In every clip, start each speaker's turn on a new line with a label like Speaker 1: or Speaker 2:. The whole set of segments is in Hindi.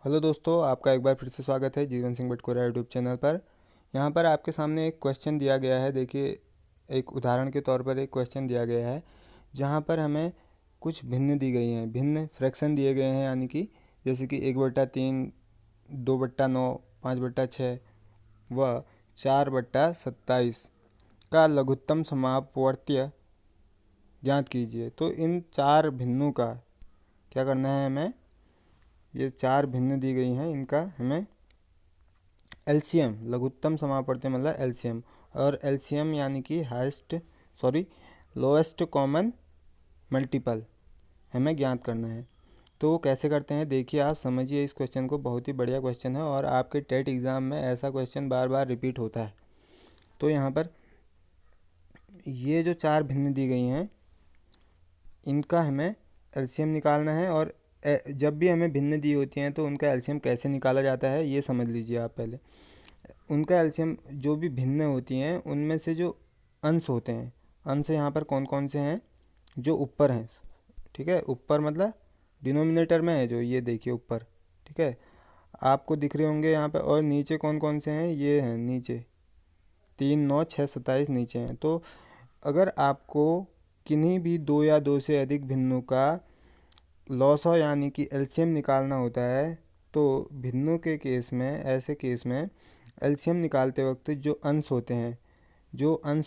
Speaker 1: हेलो दोस्तों, आपका एक बार फिर से स्वागत है जीवन सिंह बटकोरा यूट्यूब चैनल पर। यहाँ पर आपके सामने एक क्वेश्चन दिया गया है। देखिए, एक उदाहरण के तौर पर एक क्वेश्चन दिया गया है जहाँ पर हमें कुछ भिन्न दी गई हैं, भिन्न फ्रैक्शन दिए गए हैं, यानी कि जैसे कि 1/3, 2/9, 5/6 व 4/27 का लघुत्तम समापवर्त्य ज्ञात कीजिए। तो इन चार भिन्नों का क्या करना है हमें। ये चार भिन्न दी गई हैं, इनका हमें एलसीएम, लघुत्तम समापवर्त्य मतलब एलसीएम, और एलसीएम यानी कि लोएस्ट कॉमन मल्टीपल हमें ज्ञात करना है। तो वो कैसे करते हैं, देखिए आप समझिए इस क्वेश्चन को। बहुत ही बढ़िया क्वेश्चन है और आपके टेट एग्ज़ाम में ऐसा क्वेश्चन बार बार रिपीट होता है। तो यहाँ पर ये जो चार भिन्न दी गई हैं, इनका हमें एलसीएम निकालना है। और जब भी हमें भिन्न दी होती हैं तो उनका एलसीएम कैसे निकाला जाता है ये समझ लीजिए आप पहले। उनका एलसीएम जो भी भिन्न होती हैं उनमें से जो अंश होते हैं, अंश यहाँ पर कौन कौन से हैं, जो ऊपर हैं, ठीक है, ऊपर मतलब डिनोमिनेटर में है जो, ये देखिए ऊपर, ठीक है, आपको दिख रहे होंगे यहाँ पे। और नीचे कौन कौन से हैं, ये हैं नीचे 3, 9, 6, 27 नीचे हैं। तो अगर आपको किन्हीं भी दो या दो से अधिक भिन्नों का लॉस हो यानी कि एलसीएम निकालना होता है, तो भिन्नों के केस में, ऐसे केस में एलसीएम निकालते वक्त जो अंश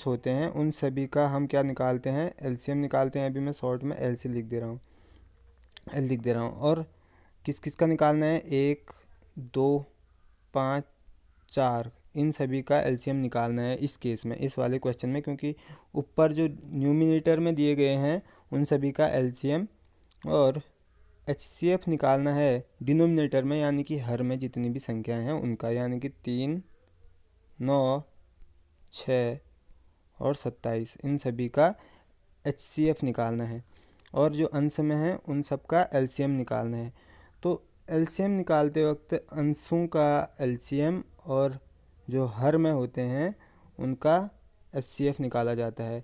Speaker 1: होते हैं उन सभी का हम क्या निकालते हैं, एलसीएम निकालते हैं। अभी मैं शॉर्ट में एल सी लिख दे रहा हूँ, एल लिख दे रहा हूँ। और किस किस का निकालना है, 1, 2, 5, 4, इन सभी का एलसीएम निकालना है इस केस में, इस वाले क्वेश्चन में, क्योंकि ऊपर जो न्यूमिनेटर में दिए गए हैं उन सभी का एलसीएम और एचसीएफ निकालना है डिनोमिनेटर में, यानी कि हर में जितनी भी संख्याएं हैं उनका, यानी कि 3, 9, 6 और 27, इन सभी का एचसीएफ निकालना है। और जो अंश में है उन सब का एलसीएम निकालना है। तो एलसीएम निकालते वक्त अंशों का एलसीएम और जो हर में होते हैं उनका एचसीएफ निकाला जाता है,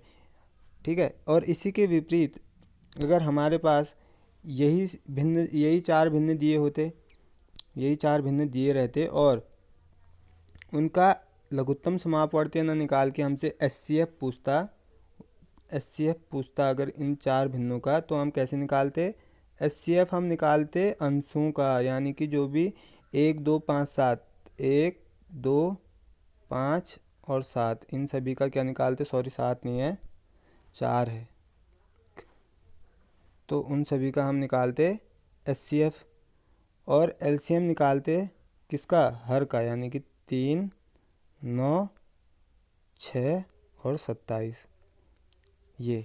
Speaker 1: ठीक है। और इसी के विपरीत अगर हमारे पास यही चार भिन्न दिए होते, यही चार भिन्न दिए रहते और उनका लघुत्तम समापवर्त्य न निकाल के हमसे एचसीएफ पूछता अगर इन चार भिन्नों का, तो हम कैसे निकालते, एचसीएफ हम निकालते अंशों का, यानी कि जो भी 1, 2, 5, 7, 1, 2, 5 और 7, इन सभी का क्या निकालते, सॉरी 7 नहीं है, 4 है, तो उन सभी का हम निकालते एचसीएफ। और एलसीएम निकालते किसका, हर का, यानी कि 3, 9, 6 और 27, ये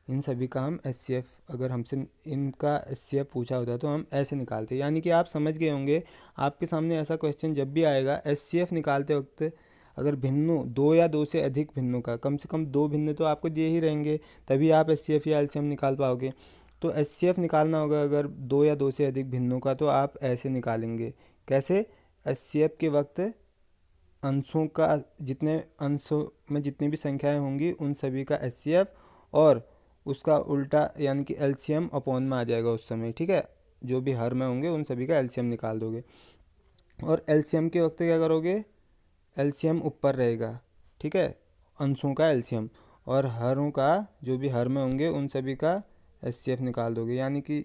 Speaker 1: इन सभी का हम एचसीएफ, अगर हमसे इनका एचसीएफ पूछा होता तो हम ऐसे निकालते। यानी कि आप समझ गए होंगे, आपके सामने ऐसा क्वेश्चन जब भी आएगा, एचसीएफ निकालते वक्त अगर भिन्नों दो या दो से अधिक भिन्नों का, कम से कम दो भिन्न तो आपको दिए ही रहेंगे, तभी आप एचसीएफ या एलसीएम निकाल पाओगे। तो एचसीएफ निकालना होगा अगर दो या दो से अधिक भिन्नों का, तो आप ऐसे निकालेंगे। कैसे, एचसीएफ के वक्त अंशों का, जितने अंशों में जितनी भी संख्याएं होंगी उन सभी का एचसीएफ और उसका उल्टा यानी कि एलसीएम अपॉन में आ जाएगा उस समय, ठीक है। जो भी हर में होंगे उन सभी का एलसीएम निकाल दोगे। और एलसीएम के वक्त क्या करोगे, एलसीएम ऊपर रहेगा, ठीक है, अंशों का एलसीएम, और हरों का जो भी हर में होंगे उन सभी का एचसीएफ निकाल दोगे। यानी कि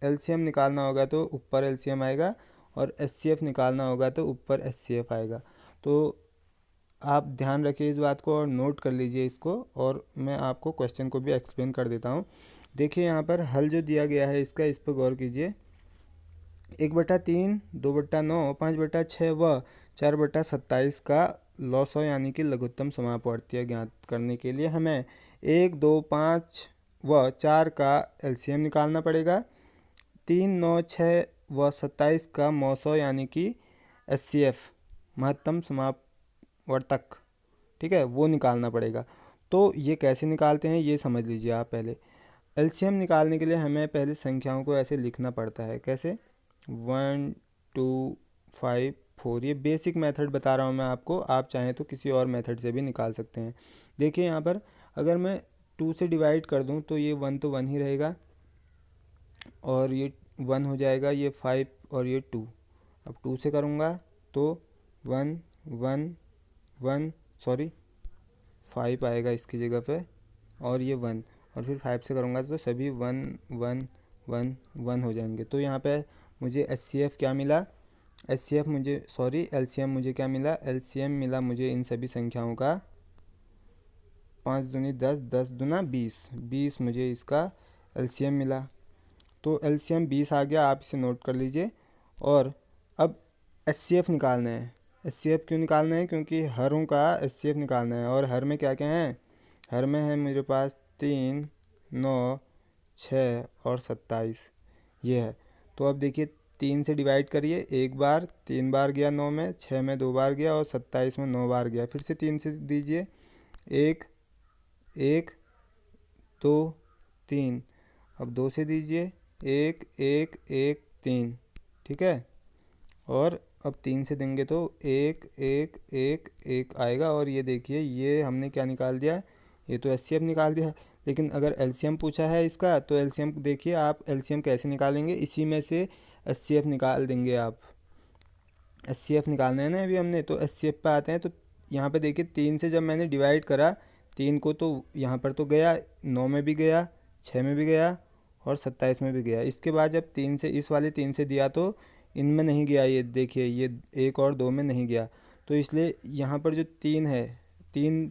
Speaker 1: एलसीएम निकालना होगा तो ऊपर एलसीएम आएगा और एचसीएफ निकालना होगा तो ऊपर एचसीएफ आएगा। तो आप ध्यान रखिए इस बात को और नोट कर लीजिए इसको, और मैं आपको क्वेश्चन को भी एक्सप्लेन कर देता हूँ। देखिए यहाँ पर हल जो दिया गया है इसका, इस पर गौर कीजिए। 1/3, 2/9, 5/6 व 4/27 का लॉस हो यानी कि लघुत्तम समापवर्त्य ज्ञात करने के लिए हमें 1, 2, 5 व 4 का एलसीएम निकालना पड़ेगा। 3, 9, 6 व 27 का मौसो यानी कि एचसीएफ, महत्तम समापवर्तक, ठीक है, वो निकालना पड़ेगा। तो ये कैसे निकालते हैं ये समझ लीजिए आप पहले। एलसीएम निकालने के लिए हमें पहले संख्याओं को ऐसे लिखना पड़ता है। कैसे, 1, 2, 5, 4, ये बेसिक मेथड बता रहा हूँ मैं आपको, आप चाहें तो किसी और मेथड से भी निकाल सकते हैं। देखिए यहाँ पर अगर मैं 2 से डिवाइड कर दूँ तो ये 1 तो 1 ही रहेगा, और ये 1 हो जाएगा, ये 5 और ये 2। अब 2 से करूँगा तो 1 1 1 सॉरी 5 आएगा इसकी जगह पे, और ये 1, और फिर 5 से करूँगा तो सभी 1 1 1 1 हो जाएंगे। तो यहाँ पे मुझे HCF क्या मिला, HCF मुझे सॉरी LCM मुझे क्या मिला, LCM मिला मुझे इन सभी संख्याओं का 5 दूनी 10, 10 दूना 20, 20 मुझे इसका LCM मिला। तो LCM 20 आ गया, आप इसे नोट कर लीजिए। और अब HCF निकालना है। HCF क्यों निकालना है, क्योंकि हरों का HCF निकालना है। और हर में क्या क्या है, हर में है मेरे पास 3 9 6 और 27, ये है। तो अब देखिए 3 से डिवाइड करिए, एक बार 3 बार गया 9 में, 6 में 2 बार गया और 27 में 9 बार गया। फिर से 3 से दीजिए, 1 1 2 3, अब 2 से दीजिए, 1 1 1 3, ठीक है। और अब 3 से देंगे तो 1 1 1 1 आएगा। और ये देखिए ये हमने क्या निकाल दिया, ये तो HCF निकाल दिया। लेकिन अगर LCM पूछा है इसका, तो LCM देखिए आप LCM कैसे निकालेंगे, इसी में से HCF निकाल देंगे आप। HCF निकालना है ना अभी हमने, तो HCF पे आते हैं। तो यहाँ पे देखिए 3 से जब मैंने डिवाइड करा 3 को, तो यहाँ पर तो गया, 9 में भी गया, 6 में भी गया और 27 में भी गया। इसके बाद जब 3 से इस वाले 3 से दिया तो इनमें नहीं गया, ये देखिए ये 1 और 2 में नहीं गया। तो इसलिए यहाँ पर जो 3 है, 3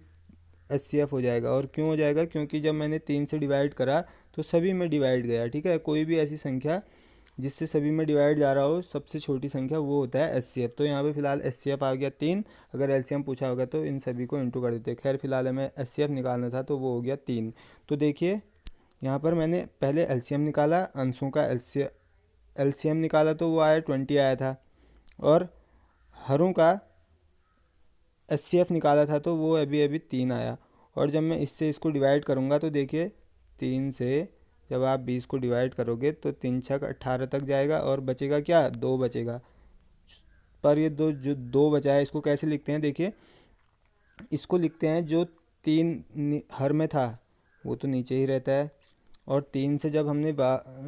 Speaker 1: HCF हो जाएगा। और क्यों हो जाएगा, क्योंकि जब मैंने 3 से डिवाइड करा तो सभी में डिवाइड गया, ठीक है। कोई भी ऐसी संख्या जिससे सभी में डिवाइड जा रहा हो, सबसे छोटी संख्या वो होता है HCF। तो यहाँ पे फिलहाल HCF आ गया 3। अगर LCM पूछा होगा तो इन सभी को इंटू कर देते। खैर फिलहाल हमें HCF निकालना था तो वो हो गया 3। तो देखिए यहाँ पर मैंने पहले LCM निकाला, अंशों का LCM निकाला तो वो आया 20 आया था। और हरों का HCF निकाला था तो वो अभी अभी 3 आया। और जब मैं इससे इसको डिवाइड करूँगा तो देखिए 3 से जब आप 20 को डिवाइड करोगे तो 3 छक 18 तक जाएगा और बचेगा क्या, 2 बचेगा। पर ये दो जो 2 बचा है इसको कैसे लिखते हैं, देखिए इसको लिखते हैं जो 3 हर में था वो तो नीचे ही रहता है। और 3 से जब हमने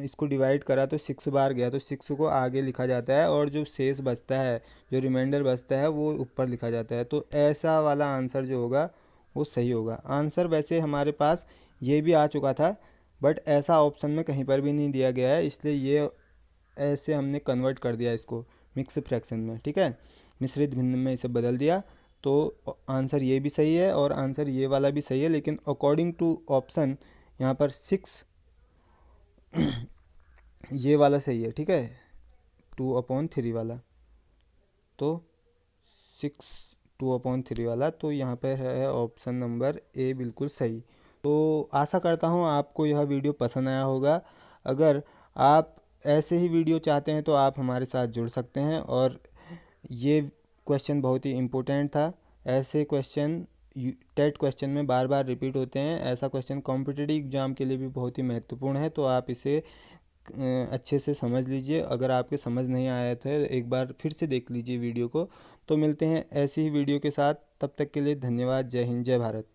Speaker 1: इसको डिवाइड करा तो 6 बार गया, तो 6 को आगे लिखा जाता है और जो शेष बचता है, जो रिमाइंडर बचता है वो ऊपर लिखा जाता है। तो ऐसा वाला आंसर जो होगा वो सही होगा। आंसर वैसे हमारे पास ये भी आ चुका था, बट ऐसा ऑप्शन में कहीं पर भी नहीं दिया गया है, इसलिए ये ऐसे हमने कन्वर्ट कर दिया इसको मिक्स फ्रैक्शन में, ठीक है। मिश्रित भिन्न में इसे बदल दिया। तो आंसर ये भी सही है और आंसर ये वाला भी सही है, लेकिन अकॉर्डिंग टू ऑप्शन यहाँ पर 6 ये वाला सही है, ठीक है, 2/3 वाला। तो 6 2/3 वाला, तो यहाँ पर है ऑप्शन नंबर ए बिल्कुल सही। तो आशा करता हूँ आपको यह वीडियो पसंद आया होगा। अगर आप ऐसे ही वीडियो चाहते हैं तो आप हमारे साथ जुड़ सकते हैं। और ये क्वेश्चन बहुत ही इम्पोर्टेंट था। ऐसे क्वेश्चन टेट क्वेश्चन में बार बार रिपीट होते हैं। ऐसा क्वेश्चन कॉम्पिटिटिव एग्जाम के लिए भी बहुत ही महत्वपूर्ण है। तो आप इसे अच्छे से समझ लीजिए। अगर आपके समझ नहीं आया तो एक बार फिर से देख लीजिए वीडियो को। तो मिलते हैं ऐसी ही वीडियो के साथ, तब तक के लिए धन्यवाद। जय हिंद, जय भारत।